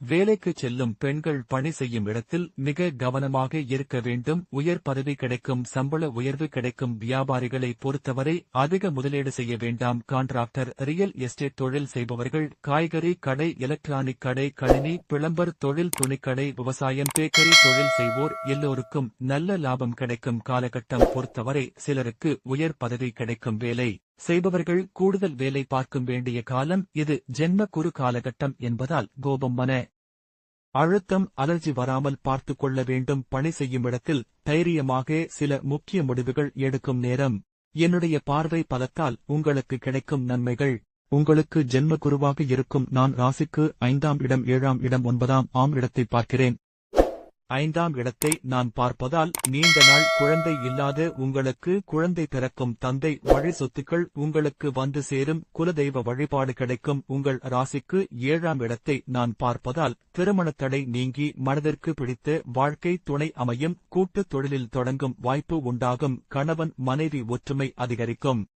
வேலைக்குச் செல்லும் பெண்கள் பணி செய்யும் இடத்தில் மிக கவனமாக இருக்க வேண்டும். உயர் பதவி கிடைக்கும், சம்பள உயர்வு கிடைக்கும். வியாபாரிகளை பொறுத்தவரை அதிக முதலீடு செய்ய வேண்டாம். கான்ட்ராக்டர், ரியல் எஸ்டேட் தொழில் செய்பவர்கள், காய்கறி கடை, எலக்ட்ரானிக் கடை, கணினி, பிளம்பர் தொழில், துணிக்கடை, விவசாயம், பேக்கரி தொழில் செய்வோர் எல்லோருக்கும் நல்ல லாபம் கிடைக்கும். காலகட்டம் பொறுத்தவரை சிலருக்கு உயர் பதவி கிடைக்கும். வேலை செய்பவர்கள் கூடுதல் வேலை பார்க்கும் வேண்டிய காலம் இது. ஜென்ம குரு காலகட்டம் என்பதால் கோபம், மன அழுத்தம், அலர்ஜி வராமல் பார்த்துக் கொள்ள வேண்டும். பணி செய்யும் இடத்தில் தைரியமாக சில முக்கிய முடிவுகள் எடுக்கும் நேரம். என்னுடைய பார்வை பலத்தால் உங்களுக்கு கிடைக்கும் நன்மைகள். உங்களுக்கு ஜென்ம குருவாக இருக்கும் நான் ராசிக்கு 5ஆம் இடம், 7ஆம் இடம், 9ஆம் இடத்தை பார்க்கிறேன். 5ஆம் இடத்தை நான் பார்ப்பதால் நீண்ட நாள் குழந்தை இல்லாத உங்களுக்கு குழந்தை பிறக்கும். தந்தை வழி சொத்துக்கள் உங்களுக்கு வந்து சேரும். குலதெய்வ வழிபாடு கிடைக்கும். உங்கள் ராசிக்கு 7ஆம் இடத்தை நான் பார்ப்பதால் திருமணத் தடை நீங்கி மனதிற்கு பிடித்த வாழ்க்கை துணை அமையும். கூட்டுத் தொழிலில் தொடங்கும் வாய்ப்பு உண்டாகும். கணவன் மனைவி ஒற்றுமை அதிகரிக்கும்.